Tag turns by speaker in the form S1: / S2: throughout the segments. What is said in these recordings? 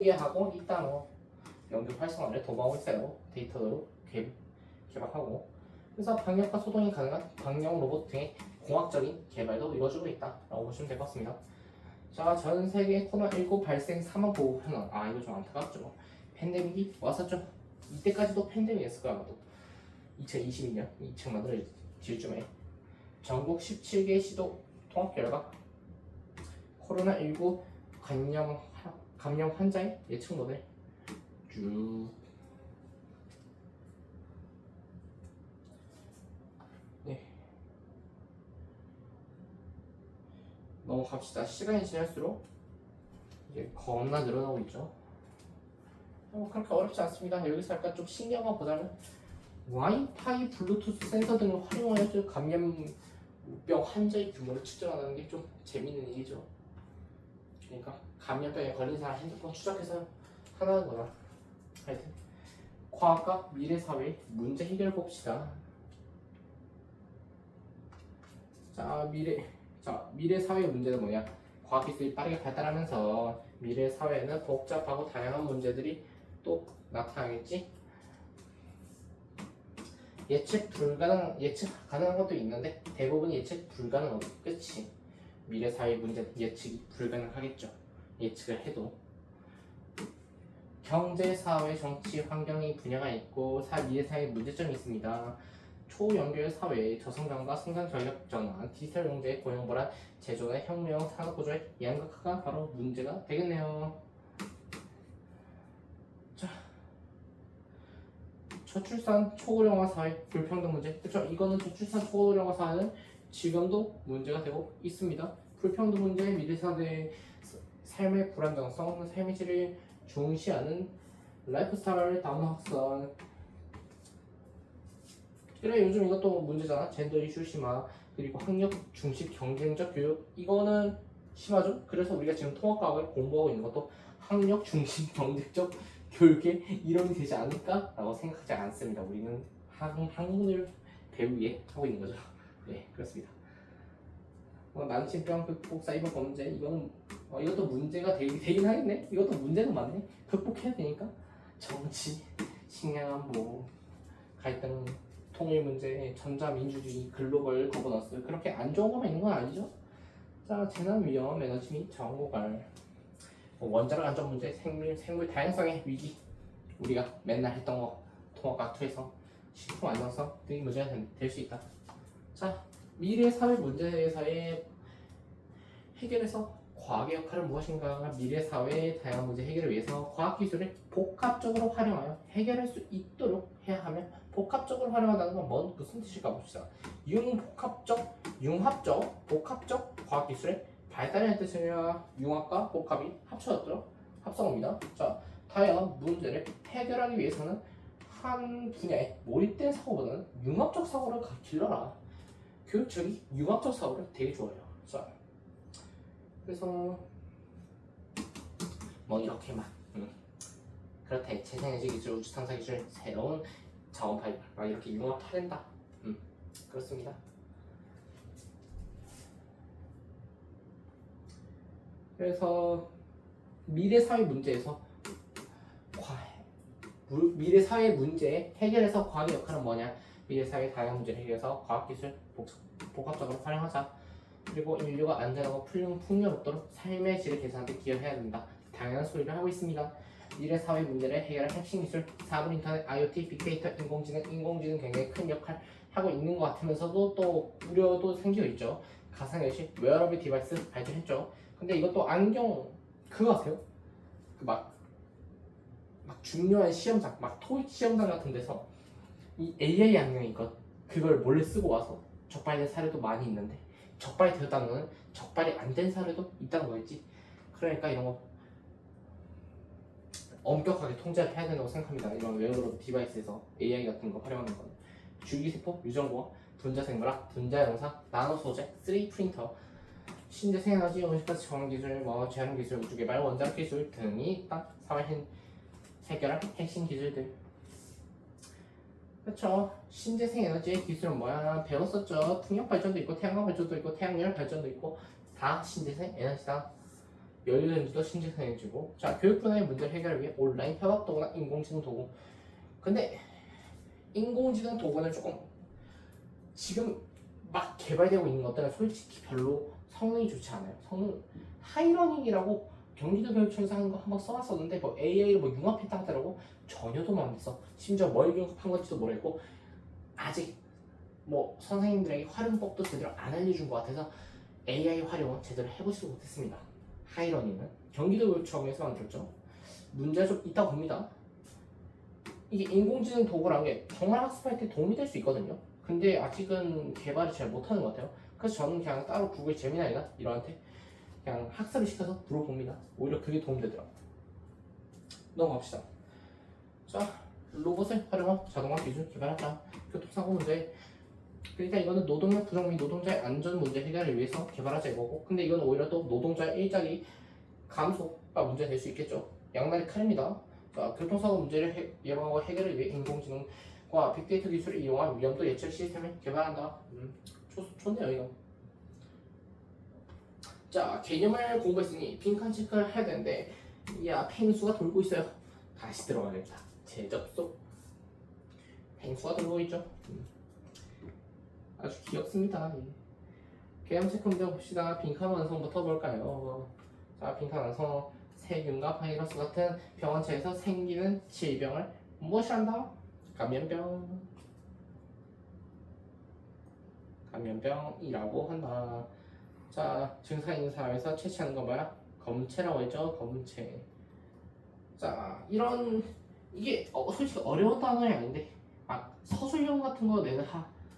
S1: 하고 일단 연구 활성화를 도모하고 있어요. 데이터로 개발하고 그래서 방역과 소통이 가능한 방역 로봇 등의 공학적인 개발도 이루어지고 있다라고 보시면 될 것 같습니다. 자, 전 세계 코로나19 발생 사망 보고 현황. 이거 좀 안타깝죠. 팬데믹이 왔었죠. 이때까지도 팬데믹이었을 거야 아마도. 2022년 2층 만들어질 쯤에 전국 17개 시도 통합 결과 코로나19 감염 환자의 예측론을 쭉 넘어갑시다. 시간이 지날수록 이게 겁나 늘어나고 있죠. 그렇게 어렵지 않습니다. 여기서 약간 좀 신기한 것보다는 와이파이, 블루투스 센서 등을 활용하여 감염병 환자의 규모를 측정하는 게 좀 재밌는 일이죠. 그러니까 감염병에 걸린 사람 핸드폰 추적해서 하는 거다. 하여튼 과학과 미래사회 문제 해결 봅시다. 자, 미래 사회 문제는 뭐냐? 과학기술이 빠르게 발달하면서 미래 사회에는 복잡하고 다양한 문제들이 또 나타나겠지. 예측 가능한 것도 있는데 대부분 예측 불가능하고 그치? 미래 사회 문제는 예측이 불가능하겠죠. 예측을 해도 경제, 사회, 정치, 환경의 분야가 있고 미래 사회 문제점이 있습니다. 초연결 사회의 저성장과 생산 전력 전환, 디지털 경제의 고용불안, 제조의 혁명, 산업 구조의 양극화가 바로 문제가 되겠네요. 자, 저출산 초고령화 사회 불평등 문제. 그렇죠? 이거는 저출산 초고령화 사회는 지금도 문제가 되고 있습니다. 불평등 문제, 미래 세대의 삶의 불안정성, 삶의 질을 중시하는 라이프스타일 다운 확산. 그래, 요즘 이것도 문제잖아. 젠더 이슈 심화, 그리고 학력 중심 경쟁적 교육. 이거는 심하죠. 그래서 우리가 지금 통합과학을 공부하고 있는 것도 학력 중심 경쟁적 교육의 일원이 되지 않을까라고 생각하지 않습니다. 우리는 학문을 배우기에 하고 있는 거죠. 네, 그렇습니다. 난치병 극복, 사이버 범죄. 이것도 문제가 되긴 하겠네. 이것도 문제는 맞네. 극복해야 되니까. 정치, 식량, 갈등, 통일 문제, 전자민주주의, 글로벌 거버넌스. 그렇게 안 좋은 것만 있는 건 아니죠. 자, 재난 위험, 에너지 및 정보발, 원자력 안전 문제, 생물 다양성의 위기. 우리가 맨날 했던 거 통합과학 투에서 식품 안전성 등이 문제가 될 수 있다. 자, 미래 사회 문제에서의 해결에서 과학의 역할은 무엇인가? 미래 사회의 다양한 문제 해결을 위해서 과학 기술을 복합적으로 활용하여 해결할 수 있도록 해야 하면 복합적으로 활용한다는 건 무슨 뜻일까 봅시다. 복합적 과학 기술의 발달이라는 뜻이냐? 융합과 복합이 합쳐졌죠. 합성어입니다. 자, 다양한 문제를 해결하기 위해서는 한 분야에 몰입된 사고보다는 융합적 사고를 길러라. 교육적이 융합적 사고를 되게 좋아해요. 자, 그래서 이렇게만 그렇대. 재생에너지 기술, 우주 탐사 기술, 새로운 자원 발굴 막 이렇게 융합화된다. 그렇습니다. 그래서 미래 사회 문제에서 미래 사회 문제 해결해서 과학의 역할은 뭐냐? 미래 사회 다양한 문제를 해결해서 과학 기술 복합적으로 활용하자. 그리고 인류가 안전하고 풍요롭도록 삶의 질을 개선하는 데 기여해야 된다. 당연한 소리를 하고 있습니다. 미래 사회 문제를 해결할 핵심 기술, 사물 인터넷, IoT, 빅데이터, 인공지능 굉장히 큰 역할 하고 있는 것 같으면서도 또 우려도 생기고 있죠. 가상현실, 웨어러블 디바이스 발전했죠. 근데 이것도 안경 그거 아세요? 막 중요한 시험장, 막 토익 시험장 같은 데서 이 AI 안경이 그걸 몰래 쓰고 와서 적발된 사례도 많이 있는데 적발이 되었다는 건 적발이 안 된 사례도 있다는 거겠지. 그러니까 이런 거 엄격하게 통제를 해야 된다고 생각합니다. 이런 웨어러블 디바이스에서 AI 같은 거 활용하는 건 줄기세포, 유전공학, 분자생물학, 분자영상, 나노소재, 3D 프린터, 신재생에너지, 온실가스 저항기술, 재활용기술, 우주개발, 원자력 기술 등이 딱 사회 해결할 핵심 기술들. 그렇죠. 신재생 에너지의 기술은 뭐야? 배웠었죠. 풍력 발전도 있고 태양광 발전도 있고 태양열 발전도 있고 다 신재생 에너지다. 연료전지도 신재생해지고. 자, 교육 분야의 문제 해결을 위해 온라인 협업 도구나 인공지능 도구. 근데 인공지능 도구는 조금 지금 막 개발되고 있는 것들은 솔직히 별로 성능이 좋지 않아요. 성능 하이러닝이라고 경기도 교육청에서 하는 거 한번 써봤었는데 뭐 AI를 뭐 융합했다 하더라고. 전혀 도움 안 됐어. 심지어 뭘 융합한 건지도 모르겠고 아직 뭐 선생님들에게 활용법도 제대로 안 알려준 것 같아서 AI 활용은 제대로 해보지도 못했습니다. 하이러닝은 경기도 교육청에서 만들었죠. 문제가 좀 있다고 봅니다. 이게 인공지능 도구라는 게 정말 학습할 때 도움이 될 수 있거든요. 근데 아직은 개발을 잘 못하는 것 같아요. 그래서 저는 그냥 따로 구글 제미나이나 이런한테 그냥 학습을 시켜서 물어봅니다. 오히려 그게 도움되더라고요. 넘어갑시다. 자, 로봇을 활용한 자동화 기술 개발하자. 교통사고 문제. 그러니까 이거는 노동력 부정 및 노동자의 안전 문제 해결을 위해서 개발하자 이거고, 근데 이건 오히려 또 노동자의 일자리 감소가 문제가 될 수 있겠죠. 양날의 칼입니다. 자, 교통사고 문제를 예방하고 해결을 위해 인공지능과 빅데이터 기술을 이용한 위험도 예측 시스템을 개발한다. 좋네요 이거. 자, 개념을 공부했으니 빈칸 체크를 해야 되는데 야, 펭수가 돌고 있어요. 다시 들어가겠다. 재접속. 펭수가 돌고 있죠. 아주 귀엽습니다. 개념 체크 문제 봅시다. 빈칸 완성부터 볼까요? 자, 빈칸 완성. 세균과 바이러스 같은 병원체에서 생기는 질병을 무엇이란다? 감염병이라고 한다. 자, 증상 있는 사람에서 채취하는 건 뭐야? 검체라고 했죠. 검체. 자, 이런 이게 솔직히 어려운 단어는 아닌데 막 서술형 같은 거 내는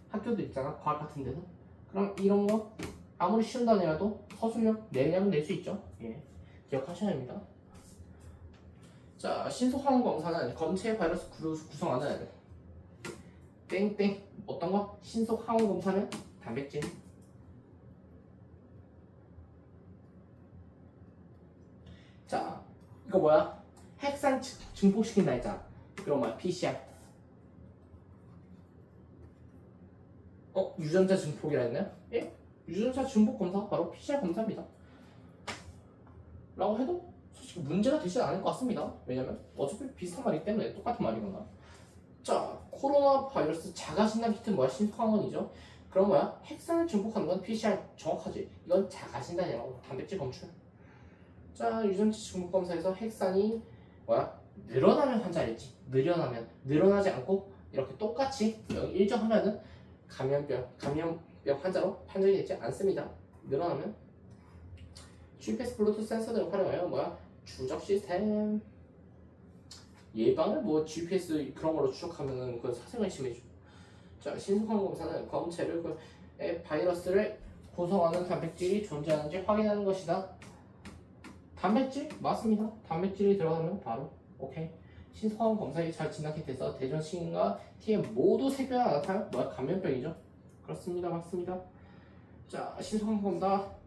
S1: 학교도 있잖아. 과학 같은 데서. 그럼 이런 거 아무리 쉬운 단어라도 서술형 내려면 낼 수 있죠. 예. 기억하셔야 합니다. 자, 신속 항원 검사는 검체 바이러스 구성하는 땡땡 어떤 거? 신속 항원 검사는 단백질. 자, 이거 뭐야? 핵산 증폭시킨다 했잖아. 그럼 뭐야? PCR. 유전자 증폭이라 했나요? 예? 유전자 증폭 검사 바로 PCR 검사입니다. 라고 해도 솔직히 문제가 되지 않을 것 같습니다. 왜냐면 어차피 비슷한 말이기 때문에 똑같은 말이구나. 자, 코로나 바이러스 자가 진단 키트는 뭐야? 신속항원이죠. 그럼 뭐야? 핵산을 증폭하는 건 PCR 정확하지. 이건 자가 진단이라고. 단백질 검출. 자, 유전자 증폭 검사에서 핵산이 뭐야? 늘어나면 환자랬지. 늘어나지 않고 이렇게 똑같이 일정하면은 감염병 환자로 판정이 되지 않습니다. 늘어나면. GPS 블루투스 센서들을 활용하여 뭐야? 추적 시스템. 예방을 뭐 GPS 그런 걸로 추적하면은 그건 사생활 침해죠. 자, 신속항원 검사는 검체를 바이러스를 구성하는 단백질이 존재하는지 확인하는 것이다. 단백질? 맞습니다. 단백질이 들어가면 바로 오케이. 신속항원 검사에 잘 진단이 돼서 대전신과 TM 모두 세균이 나타나요. 뭐야? 감염병이죠. 그렇습니다. 맞습니다. 자, 신속항원 검사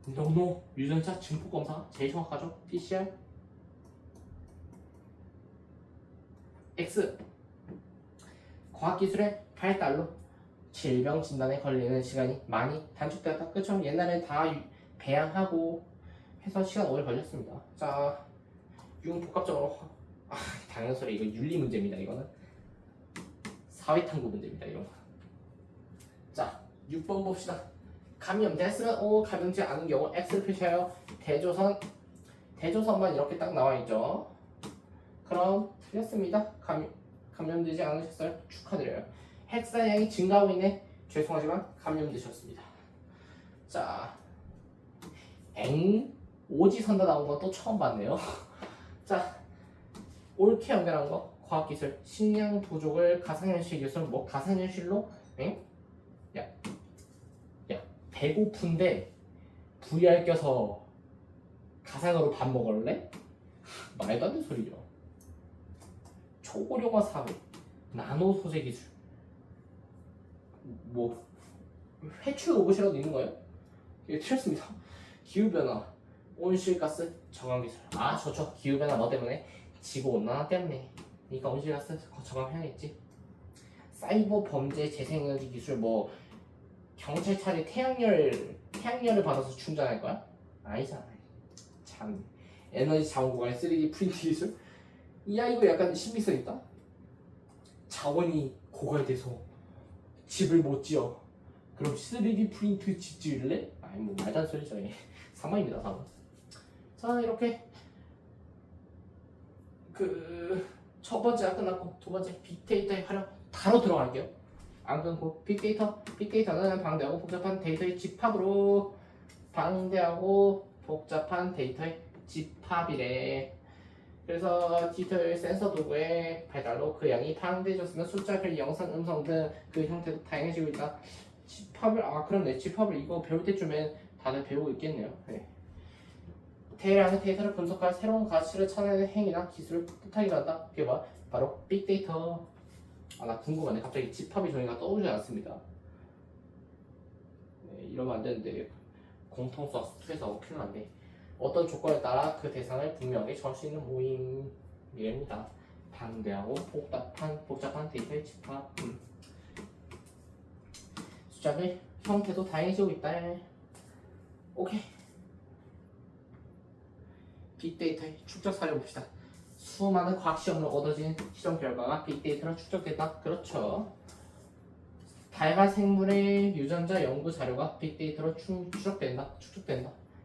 S1: 노노 유전자 증폭 검사 제일 정확하죠. PCR X. 과학기술의 발달로 질병 진단에 걸리는 시간이 많이 단축되었다. 그쵸? 옛날에 다 배양하고 해서 시간 오래 걸렸습니다. 자, 복합적으로 당연 소리. 이거 윤리 문제입니다. 이거는 사회탐구 문제입니다. 이런 거. 자, 6번 봅시다. 감염됐으면 O 감염되지 않은 경우 X를 표시하여 대조선만 이렇게 딱 나와 있죠. 그럼 틀렸습니다. 감염되지 않으셨어요? 축하드려요. 핵산량이 증가하고 있네. 죄송하지만 감염되셨습니다. 자, 오지선다 나온 것도 처음 봤네요. 자, 옳게 연결한 거 과학기술 식량 부족을 가상현실 기술 뭐 가상현실로? 응? 야, 배고픈데 VR 껴서 가상으로 밥 먹을래? 말도 안 되는 소리죠. 초고령화 사회, 나노 소재 기술, 뭐 회출 로봇이라도 있는 거예요? 이게 틀렸습니다. 기후 변화, 온실가스 저감 기술. 아, 좋죠. 기후 변화 뭐 때문에? 지구 온난화 때문에. 그러니까 온실가스 저감해야겠지. 사이버 범죄 재생에너지 기술 뭐 경찰차에 태양열을 받아서 충전할 거야? 아니잖아. 참 에너지 자원 구간의 3D 프린트 기술. 야 이거 약간 신비성 있다. 자원이 고갈돼서 집을 못 지어. 그럼 3D 프린트 짓질래? 아니 뭐 말도 안 소리죠. 사망입니다 사망. 자 이렇게 그 첫 번째가 끝났고 두 번째 빅데이터의 활용 바로 들어갈게요. 안 끊고 빅데이터는 방대하고 복잡한 데이터의 집합으로 방대하고 복잡한 데이터의 집합이래. 그래서 디지털 센서 도구의 발달로 그 양이 방대해졌으면 숫자, 글, 영상, 음성 등 그 형태도 다양해지고 있다. 집합을 그렇네. 집합을 이거 배울 때쯤엔 다들 배우고 있겠네요. 네. 대량의 데이터를 분석할 새로운 가치를 찾아내는 행위나 기술을 뜻하기도 한다. 그게 뭐? 바로 빅데이터. 나 궁금하네. 갑자기 집합의 종이가 떠오르지 않습니다. 네, 이러면 안 되는데 공통수학 2에서 큰일 난데. 어떤 조건에 따라 그 대상을 분명하게 정할 수 있는 모임이랍니다. 방대하고 복잡한 데이터의 집합. 숫자의 형태도 다양해지고 있다. 오케이. 빅데이터의 추적 사례 봅시다. 수많은 과학 시험으로 얻어진 실험 결과가 빅데이터로 추적된다. 그렇죠. 다양한 생물의 유전자 연구 자료가 빅데이터로 추적된다.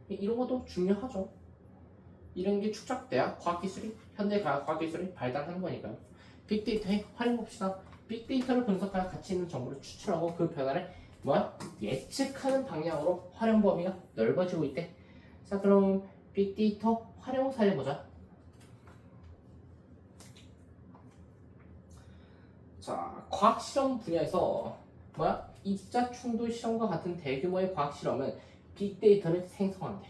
S1: 이런 것도 중요하죠. 이런 게 추적돼야 현대 과학기술이 발달하는 거니까요. 빅데이터의 활용 봅시다. 빅데이터를 분석하여 가치 있는 정보를 추출하고 그 변화를 예측하는 방향으로 활용 범위가 넓어지고 있대. 자 그럼 빅데이터 활용 사례 보자. 자 과학 실험 분야에서 입자 충돌 실험과 같은 대규모의 과학 실험은 빅데이터를 생성한대.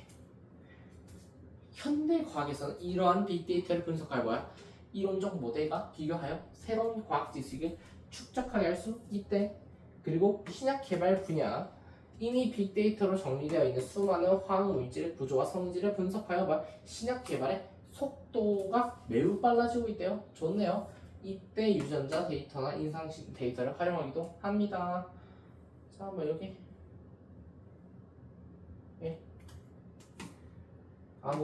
S1: 현대 과학에서는 이러한 빅데이터를 분석하여 이론적 모델과 비교하여 새로운 과학 지식을 축적하게 할 수 있대. 그리고 신약 개발 분야 이미 빅데이터로 정리되어 있는 수많은 화학 물질의 구조와 성질을 분석하여 신약 개발의 속도가 매우 빨라지고 있대요. 좋네요. 이때 유전자 데이터나 인상 데이터를 활용하기도 합니다. 자, 여기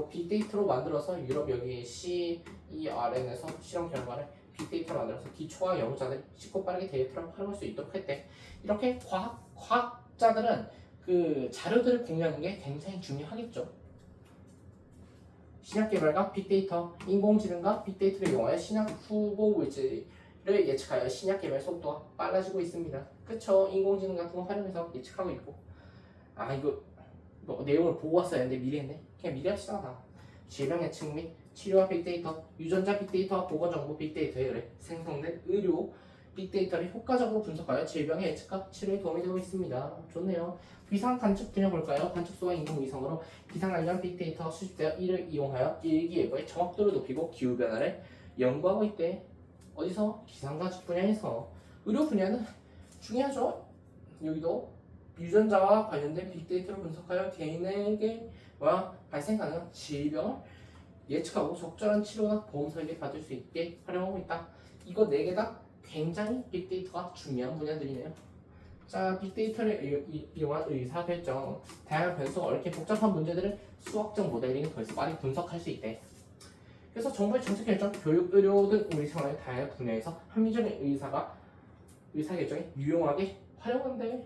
S1: 빅데이터로 만들어서 유럽 여기 CERN에서 실험 결과를 빅데이터로 만들어서 기초와 연구자들이 쉽고 빠르게 데이터를 활용할 수 있도록 했대. 이렇게 과학자들은 그 자료들을 공유하는 게 굉장히 중요하겠죠. 신약 개발과 빅데이터, 인공지능과 빅데이터를 이용하여 신약 후보 물질을 예측하여 신약 개발 속도가 빨라지고 있습니다. 그쵸? 인공지능 같은 거 활용해서 예측하고 있고. 이거 내용을 보고 왔어야 했는데 미리 했네. 그냥 미리 합시다. 다. 질병 예측 및 치료와 빅데이터, 유전자 빅데이터와 보건정보 빅데이터에 의해 생성된 의료 빅데이터를 효과적으로 분석하여 질병의 예측과 치료에 도움이 되고 있습니다. 좋네요. 위상 관측 분야 볼까요? 관측소와 인공위성으로 기상 관련 빅데이터가 수집되어 이를 이용하여 일기예보의 정확도를 높이고 기후변화를 연구하고 있대. 어디서? 기상 관측 분야에서. 의료 분야는 중요하죠. 여기도 유전자와 관련된 빅데이터를 분석하여 개인에게 발생 가능한 질병을 예측하고 적절한 치료나 보험 설계 받을 수 있게 활용하고 있다. 이거 4개 다 굉장히 빅데이터가 중요한 분야들이네요. 자, 빅데이터를 이용한 의사결정, 다양한 변수가 얽힌 복잡한 문제들을 수학적 모델링을 통해서 빠르게 분석할 수 있대. 그래서 정부의 정책 결정, 교육, 의료 등 우리 생활의 다양한 분야에서 합리적인 의사결정에 유용하게 활용한대.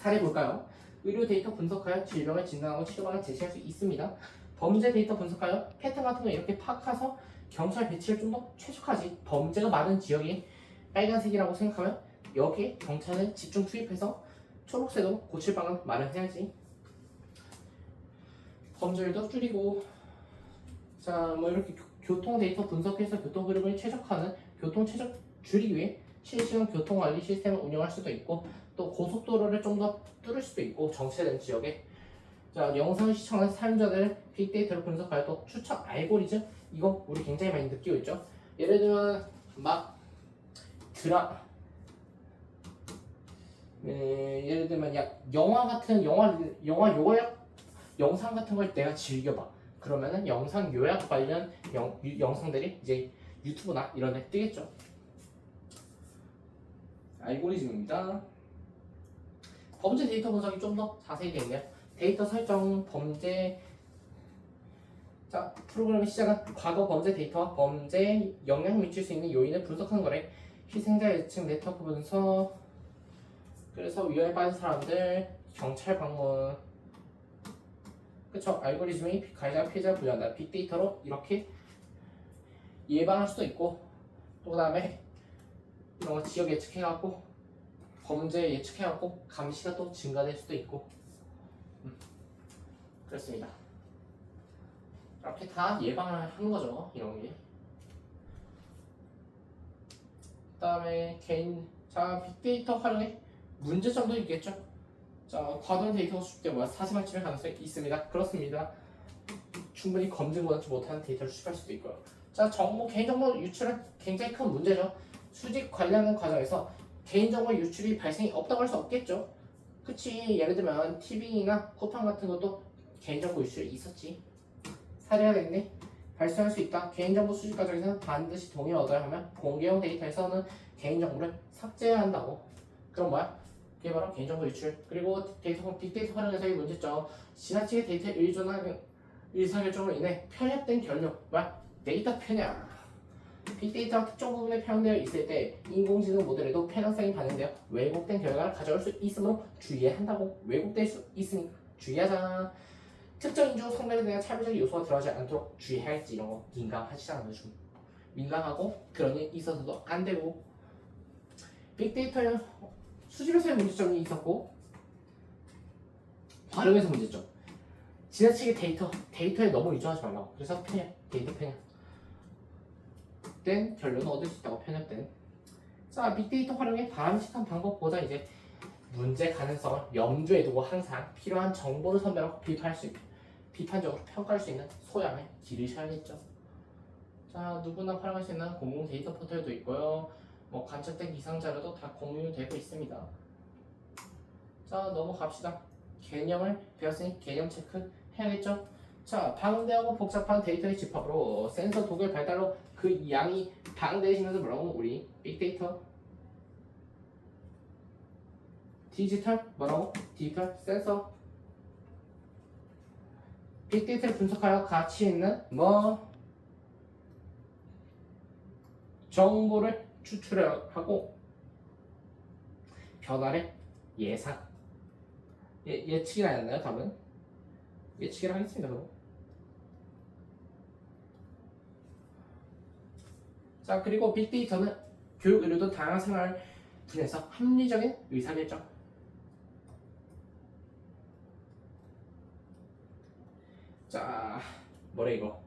S1: 사례 볼까요? 의료 데이터 분석하여 질병을 진단하고 치료방을 제시할 수 있습니다. 범죄 데이터 분석하여 패턴 같은 거 이렇게 파악해서 경찰 배치를 좀 더 최적화하지. 범죄가 많은 지역이 빨간색이라고 생각하면 여기에 경찰을 집중 투입해서 초록색으로 고칠 방안 마련해야지. 범죄율도 줄이고. 자, 이렇게 교통 데이터 분석해서 교통 흐름을 최적화하는 교통 최적 줄이기 위해 실시간 교통관리 시스템을 운영할 수도 있고, 또 고속도로를 좀 더 뚫을 수도 있고, 정체된 지역에. 자, 영상을 시청하는 사용자들 빅데이터를 분석하여 또 추천 알고리즘, 이거 우리 굉장히 많이 느끼고 있죠. 예를 들면 예를 들면 영화 같은 영화 요약 영상 같은 걸 내가 즐겨봐. 그러면은 영상 요약 관련 영상들이 이제 유튜브나 이런 데 뜨겠죠. 알고리즘입니다. 범죄 데이터 분석이 좀 더 자세히 되어 있네요. 데이터 설정, 범죄 자, 프로그램의 시작은 과거 범죄 데이터와 범죄에 영향을 미칠 수 있는 요인을 분석하는 거래. 희생자 예측 네트워크 분석. 그래서 위험에 빠진 사람들, 경찰 방문. 그쵸? 알고리즘이 가해자 피해자를 분류한다. 빅데이터로 이렇게 예방할 수도 있고, 또 그다음에 이런 거 지역 예측해갖고 범죄 예측해갖고 감시가 또 증가될 수도 있고. 그렇습니다. 이렇게 다 예방을 하는 거죠. 이런 게. 그다음에 자, 빅데이터 활용에 문제점도 있겠죠. 자, 과도한 데이터가 수집되면 사생활 침해 가능성이 있습니다. 그렇습니다. 충분히 검증 받지 못한 데이터를 수집할 수도 있고요. 자, 개인정보 유출은 굉장히 큰 문제죠. 수집 관리하는 과정에서 개인정보 유출이 발생이 없다고 할 수 없겠죠. 그치? 예를 들면 TV나 쿠팡 같은 것도 개인정보 유출이 있었지. 사례가 됐네. 발생할 수 있다. 개인정보 수집 과정에서는 반드시 동의를 얻어야 하면 공개형 데이터에서는 개인정보를 삭제해야 한다고. 그럼 뭐야? 그게 바로 개인정보 유출. 그리고 빅데이터 활용에서의 문제점. 지나치게 데이터에 의존하는 의사결정으로 인해 편협된 결론. 뭐야? 데이터 편향. 빅데이터가 특정 부분에 편향되어 있을 때 인공지능 모델에도 편향성이 반영되어 왜곡된 결과를 가져올 수 있으므로 주의해야 한다고. 왜곡될 수 있으니 주의하자. 특정 인종 성별에 대한 차별적 요소가 들어가지 않도록 주의해야겠지. 이런 거 민감하시잖아. 요즘 민감하고 그런 일 있어서도 안 되고. 빅데이터의 수집에서의 문제점이 있었고 활용에서 문제점. 지나치게 데이터에 너무 의존하지 말라고. 그래서 데이터 편향 된 결론을 얻을 수 있다고 편협된. 자, 빅데이터 활용의 바람직한 방법보다 이제 문제 가능성을 염두에 두고 항상 필요한 정보를 선별하고 비판적으로 평가할 수 있는 소양을 기르셔야겠죠. 자, 누구나 활용할 수 있는 공공 데이터 포털도 있고요. 뭐 관측된 이상 자료도 다 공유되고 있습니다. 자, 넘어갑시다. 개념을 배웠으니 개념 체크 해야겠죠. 자, 방대하고 복잡한 데이터의 집합으로 센서 도구의 발달로 그 양이 방대해지면서 뭐라고? 우리 빅데이터 디지털 뭐라고? 디지털 센서. 빅데이터를 분석하여 가치 있는 정보를 추출하고 변화를 예측이라 해야 하나요? 답은 예측이라 하겠습니다. 그럼. 자, 그리고 빅데이터는 교육, 의료 등 다양한 생활 분야에서 합리적인 의사결정. 자, 뭐래 이거?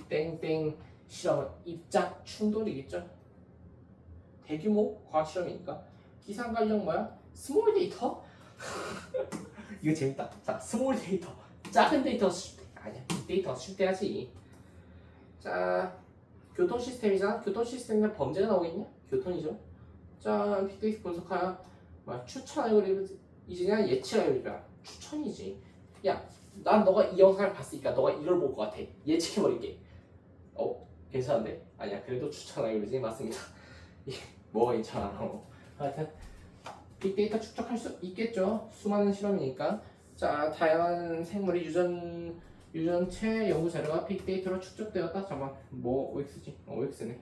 S1: 땡땡 실험은 입자 충돌이겠죠? 대규모 과학 실험이니까. 기상 관련 뭐야? 스몰 데이터? 이거 재밌다. 자, 스몰 데이터. 작은 데이터 아니야. 빅데이터 쉴때하지. 자, 교통 시스템이잖아. 교통 시스템이면 범죄가 나오겠냐? 교통이죠. 자, 빅데이터 분석하여 추천 알고리즘이냐 예측 알고리즘이야. 추천이지. 야, 난 너가 이 영상을 봤으니까 너가 이걸 볼 것 같아. 예측해버릴게. 괜찮은데? 아니야. 그래도 추천 알고리즘이 맞습니다. 뭐가 괜찮아. 하여튼 빅데이터 축적할 수 있겠죠. 수많은 실험이니까. 자, 다양한 생물의 유전체 연구 자료가 빅데이터로 축적되었다. 잠깐, OX지? OX네.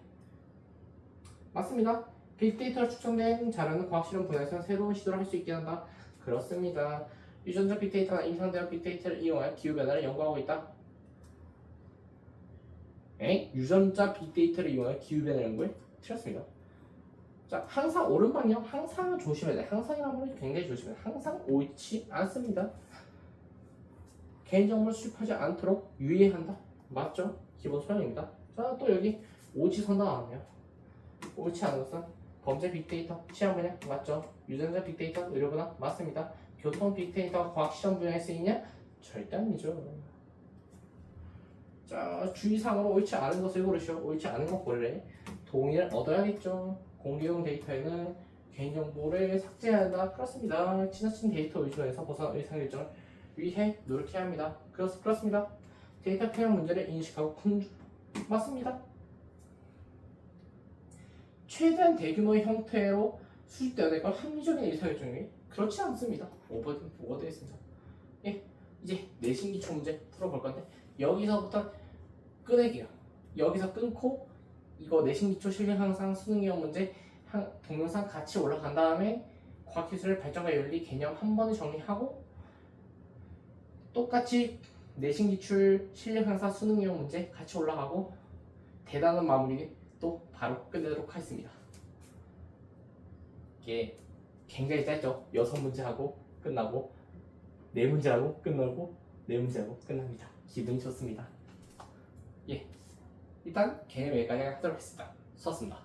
S1: 맞습니다. 빅데이터로 축적된 자료는 과학실험 분야에서 새로운 시도를 할 수 있게 한다. 그렇습니다. 유전자 빅데이터나 임상대학 빅데이터를 이용하여 기후변화를 연구하고 있다. 유전자 빅데이터를 이용하여 기후변화 연구에 틀렸습니다. 자, 항상 옳은 방향, 항상 조심해야 돼. 항상이라는 건 굉장히 조심해야 돼. 항상 옳지 않습니다. 개인정보를 수집하지 않도록 유의해야 한다. 맞죠? 기본 소양입니다. 자, 또 여기 오지선다 나왔네요. 옳지 않은 것은 범죄 빅데이터, 시험 분야 맞죠? 유전자 빅데이터, 의료 분야 맞습니다. 교통 빅데이터가 과학 시험 분야에 쓰이냐? 절대 아니죠. 자, 주의사항으로 옳지 않은 것을 고르시오. 옳지 않은 것 고르래. 동의를 얻어야겠죠. 공개용 데이터에는 개인정보를 삭제해야 한다. 그렇습니다. 지나친 데이터 의존에서 벗어난 의사결정을 위해 노력해야 합니다. 그렇습니다. 데이터 편향 문제를 인식하고 맞습니다. 최대한 대규모의 형태로 수집되어야 될 건 합리적인 의사결정이 그렇지 않습니다. 뭐가 되겠습니다. 예, 이제 내신 기초 문제 풀어볼 건데 여기서부터 끊을게요. 여기서 끊고 이거 내신 기초 실력 향상 수능 기억 문제 동영상 같이 올라간 다음에 과학기술 발전과 윤리 개념 한 번에 정리하고 똑같이 내신 기출 실력 향상 수능 기억 문제 같이 올라가고 대단한 마무리 또 바로 끝내도록 하겠습니다. 이게 굉장히 짧죠? 6문제 하고 끝나고 4문제 하고 끝나고 4문제 하고 끝납니다. 기분이 좋습니다. 예, 일단 개념 여기까지 하도록 하겠습니다. 수고하셨습니다.